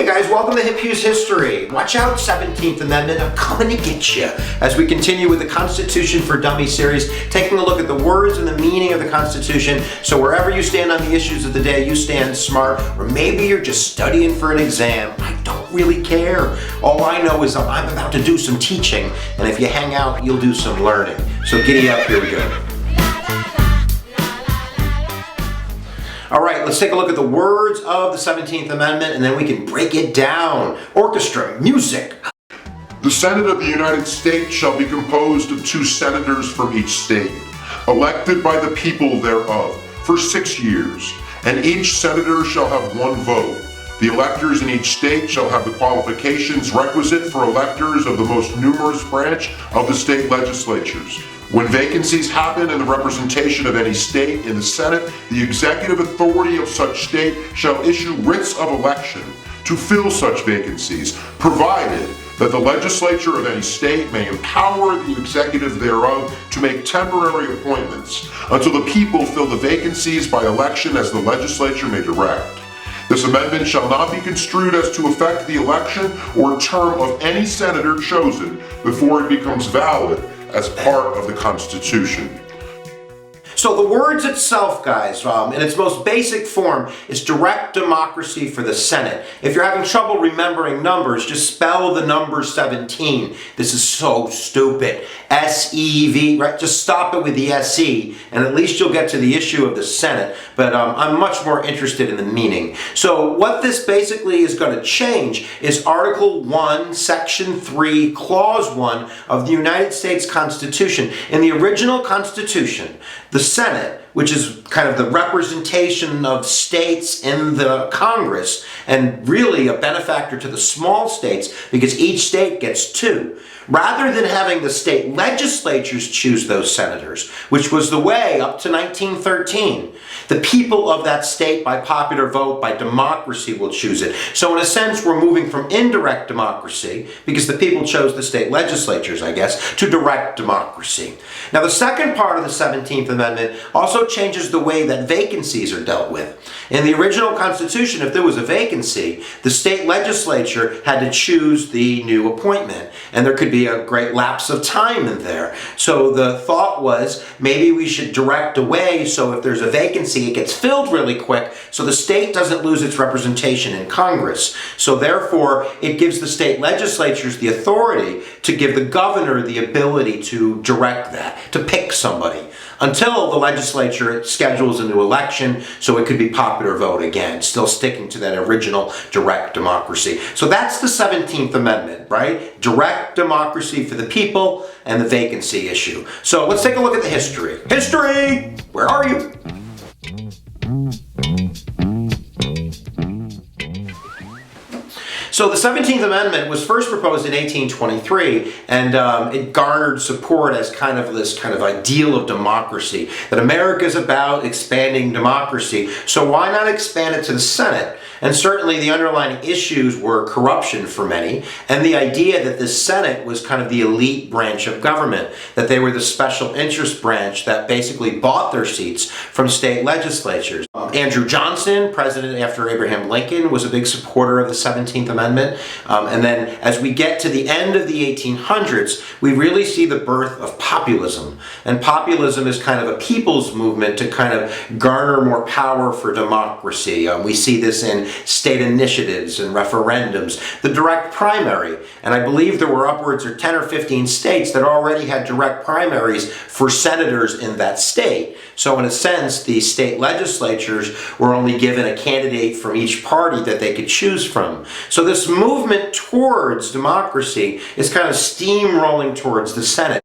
Hey guys, welcome to Hip Hughes History. Watch out, 17th Amendment, I'm coming to get you. As we continue with the Constitution for Dummies series, taking a look at the words and the meaning of the Constitution, so wherever you stand on the issues of the day, you stand smart, or maybe you're just studying for an exam. I don't really care. All I know is I'm about to do some teaching, and if you hang out, you'll do some learning. So giddy up, here we go. All right, let's take a look at the words of the 17th Amendment, and then we can break it down. Orchestra, music. The Senate of the United States shall be composed of 2 senators from each state, elected by the people thereof, for 6 years, and each senator shall have 1 vote. The electors in each state shall have the qualifications requisite for electors of the most numerous branch of the state legislatures. When vacancies happen in the representation of any state in the Senate, the executive authority of such state shall issue writs of election to fill such vacancies, provided that the legislature of any state may empower the executive thereof to make temporary appointments until the people fill the vacancies by election as the legislature may direct. This amendment shall not be construed as to affect the election or term of any senator chosen before it becomes valid as part of the Constitution. So the words itself, guys, in its most basic form, is direct democracy for the Senate. If you're having trouble remembering numbers, just spell the number 17. This is so stupid. S-E-V, right? Just stop it with the S-E, and at least you'll get to the issue of the Senate. But I'm much more interested in the meaning. So what this basically is going to change is Article 1, Section 3, Clause 1 of the United States Constitution. In the original Constitution, the Senate, which is kind of the representation of states in the Congress, and really a benefactor to the small states because each state gets 2. Rather than having the state legislatures choose those senators, which was the way up to 1913, the people of that state by popular vote, by democracy, will choose it. So in a sense, we're moving from indirect democracy, because the people chose the state legislatures, I guess, to direct democracy. Now the second part of the 17th Amendment also changes the way that vacancies are dealt with. In the original Constitution, if there was a vacancy, the state legislature had to choose the new appointment, and there could be a great lapse of time in there. So the thought was, maybe we should direct away so if there's a vacancy, it gets filled really quick so the state doesn't lose its representation in Congress. So therefore, it gives the state legislatures the authority to give the governor the ability to direct that, to pick somebody, until the legislature schedules a new election so it could be popular vote again, still sticking to that original direct democracy. So that's the 17th Amendment, right? Direct democracy for the people and the vacancy issue. So let's take a look at the history. History! Where are you? So the 17th Amendment was first proposed in 1823, and it garnered support as kind of this kind of ideal of democracy, that America is about expanding democracy, so why not expand it to the Senate? And certainly the underlying issues were corruption for many, and the idea that the Senate was kind of the elite branch of government, that they were the special interest branch that basically bought their seats from state legislatures. Andrew Johnson, president after Abraham Lincoln, was a big supporter of the 17th Amendment. And then as we get to the end of the 1800s, we really see the birth of populism. And populism is kind of a people's movement to kind of garner more power for democracy. We see this in state initiatives and referendums, the direct primary. And I believe there were upwards of 10 or 15 states that already had direct primaries for senators in that state. So in a sense, the state legislatures were only given a candidate from each party that they could choose from. So this movement towards democracy is kind of steamrolling towards the Senate.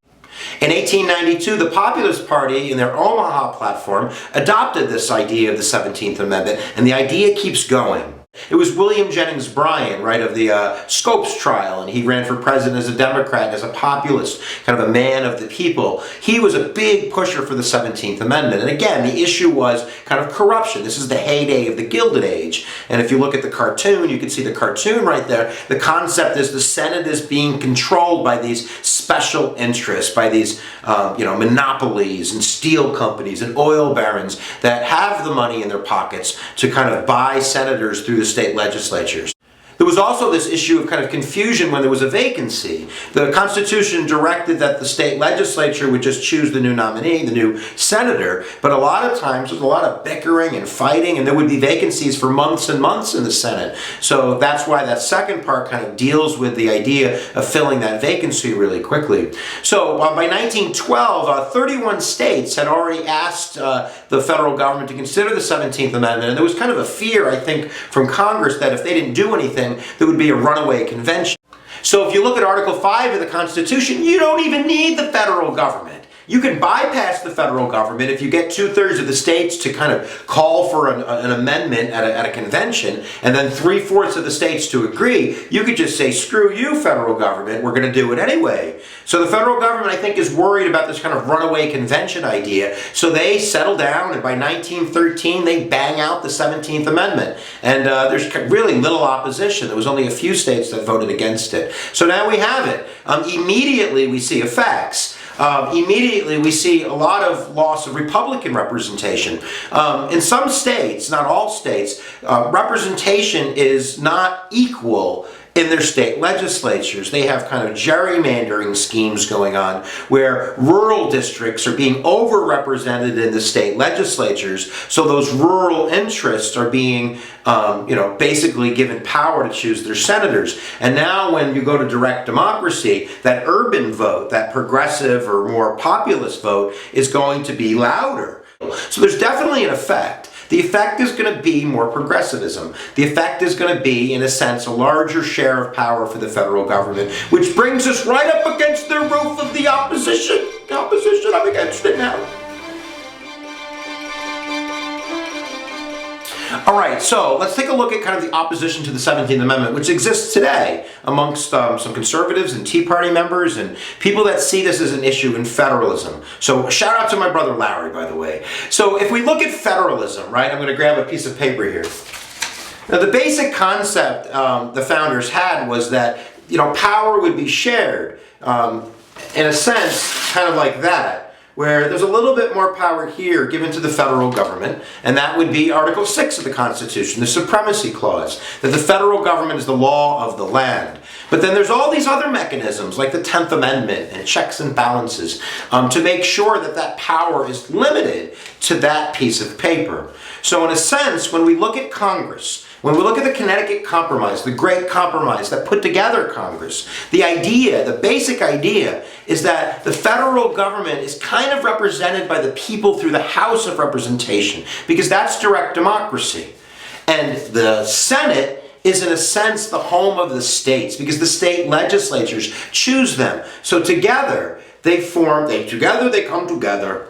In 1892, the Populist Party, in their Omaha platform, adopted this idea of the 17th Amendment, and the idea keeps going. It was William Jennings Bryan, right, of the Scopes trial, and he ran for president as a Democrat, as a populist, kind of a man of the people. He was a big pusher for the 17th Amendment. And again, the issue was kind of corruption. This is the heyday of the Gilded Age. And if you look at the cartoon, you can see the cartoon right there. The concept is the Senate is being controlled by these special interests, by these monopolies and steel companies and oil barons that have the money in their pockets to kind of buy senators through the state legislatures. There was also this issue of kind of confusion when there was a vacancy. The Constitution directed that the state legislature would just choose the new nominee, the new senator, but a lot of times there's a lot of bickering and fighting, and there would be vacancies for months and months in the Senate. So that's why that second part kind of deals with the idea of filling that vacancy really quickly. So by 1912, 31 states had already asked the federal government to consider the 17th Amendment, and there was kind of a fear, I think, from Congress that if they didn't do anything, there would be a runaway convention. So if you look at Article 5 of the Constitution, you don't even need the federal government. You can bypass the federal government if you get 2/3 of the states to kind of call for an amendment at a convention, and then 3/4 of the states to agree. You could just say, screw you, federal government, we're going to do it anyway. So the federal government, I think, is worried about this kind of runaway convention idea. So they settle down, and by 1913, they bang out the 17th Amendment. And there's really little opposition. There was only a few states that voted against it. So now we have it. Immediately, we see effects. Immediately we see a lot of loss of Republican representation. In some states, not all states, representation is not equal in their state legislatures. They have kind of gerrymandering schemes going on where rural districts are being overrepresented in the state legislatures. So those rural interests are being, basically given power to choose their senators. And now when you go to direct democracy, that urban vote, that progressive or more populist vote is going to be louder. So there's definitely an effect. The effect is going to be more progressivism. The effect is going to be, in a sense, a larger share of power for the federal government, which brings us right up against the roof of the opposition. The opposition, I'm against it now. All right, so let's take a look at kind of the opposition to the 17th Amendment, which exists today amongst some conservatives and Tea Party members and people that see this as an issue in federalism. So shout out to my brother Larry, by the way. So if we look at federalism, right, I'm going to grab a piece of paper here. Now the basic concept the founders had was that, power would be shared in a sense, kind of like that, where there's a little bit more power here given to the federal government, and that would be Article 6 of the Constitution, the Supremacy Clause, that the federal government is the law of the land. But then there's all these other mechanisms, like the 10th Amendment and checks and balances, to make sure that that power is limited to that piece of paper. So in a sense, when we look at Congress, when we look at the Connecticut Compromise, the Great Compromise that put together Congress, the basic idea is that the federal government is kind of represented by the people through the House of Representation, because that's direct democracy. And the Senate is, in a sense, the home of the states, because the state legislatures choose them. So together, they come together.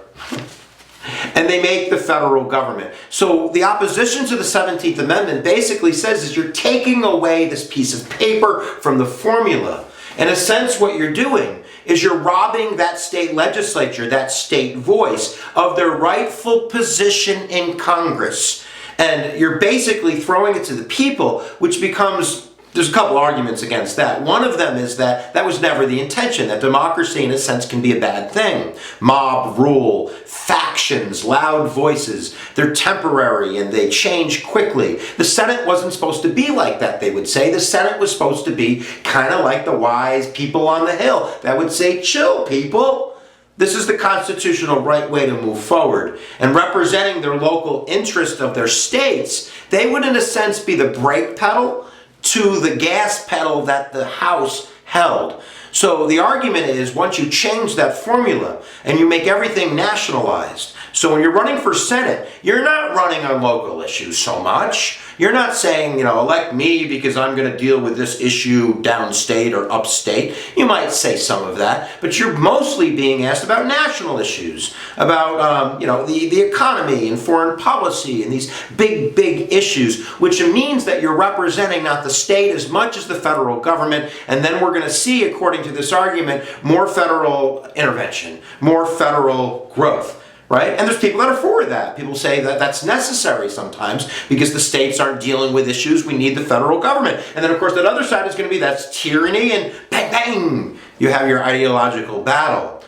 And they make the federal government. So the opposition to the 17th Amendment basically says is you're taking away this piece of paper from the formula. In a sense, what you're doing is you're robbing that state legislature, that state voice, of their rightful position in Congress. And you're basically throwing it to the people, which becomes... There's a couple arguments against that. One of them is that that was never the intention, that democracy in a sense can be a bad thing. Mob rule, factions, loud voices, they're temporary and they change quickly. The Senate wasn't supposed to be like that, they would say. The Senate was supposed to be kind of like the wise people on the Hill that would say, chill, people. This is the constitutional right way to move forward. And representing their local interest of their states, they would in a sense be the brake pedal to the gas pedal that the House held. So the argument is, once you change that formula and you make everything nationalized, so when you're running for Senate, you're not running on local issues so much. You're not saying, elect me because I'm going to deal with this issue downstate or upstate. You might say some of that, but you're mostly being asked about national issues, about, the economy and foreign policy and these big, big issues, which means that you're representing not the state as much as the federal government. And then we're going to see, according to this argument, more federal intervention, more federal growth. Right? And there's people that are for that. People say that that's necessary sometimes because the states aren't dealing with issues. We need the federal government. And then, of course, that other side is going to be that's tyranny and bang, bang. You have your ideological battle.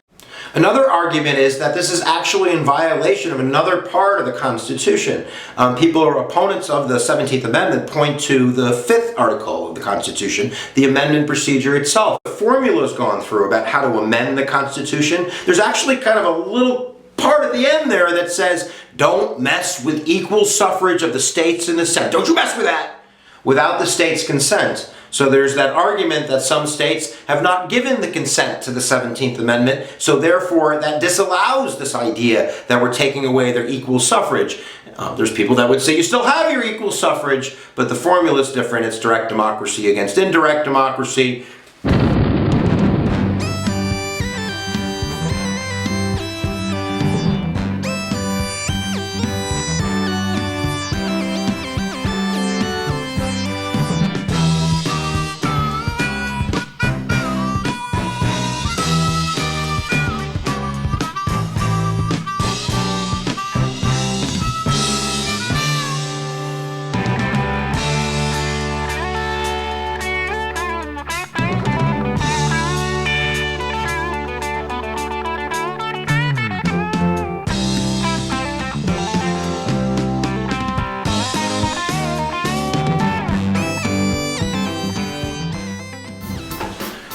Another argument is that this is actually in violation of another part of the Constitution. People who are opponents of the 17th Amendment point to the 5th article of the Constitution, the amendment procedure itself. The formula's gone through about how to amend the Constitution. There's actually kind of a little part at the end there that says, don't mess with equal suffrage of the states and the Senate. Don't you mess with that without the states' consent. So there's that argument that some states have not given the consent to the 17th Amendment, so therefore that disallows this idea that we're taking away their equal suffrage. There's people that would say you still have your equal suffrage, but the formula is different. It's direct democracy against indirect democracy.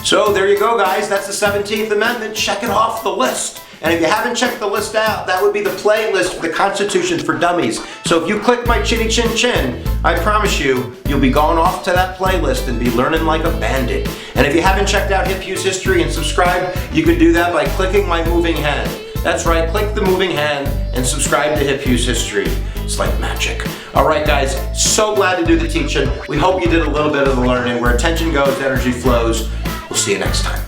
So there you go, guys. That's the 17th Amendment. Check it off the list. And if you haven't checked the list out, that would be the playlist for the Constitution for Dummies. So if you click my chinny chin chin, I promise you, you'll be going off to that playlist and be learning like a bandit. And if you haven't checked out Hip Hughes History and subscribed, you can do that by clicking my moving hand. That's right, click the moving hand and subscribe to Hip Hughes History. It's like magic. All right, guys, so glad to do the teaching. We hope you did a little bit of the learning. Where attention goes, energy flows. We'll see you next time.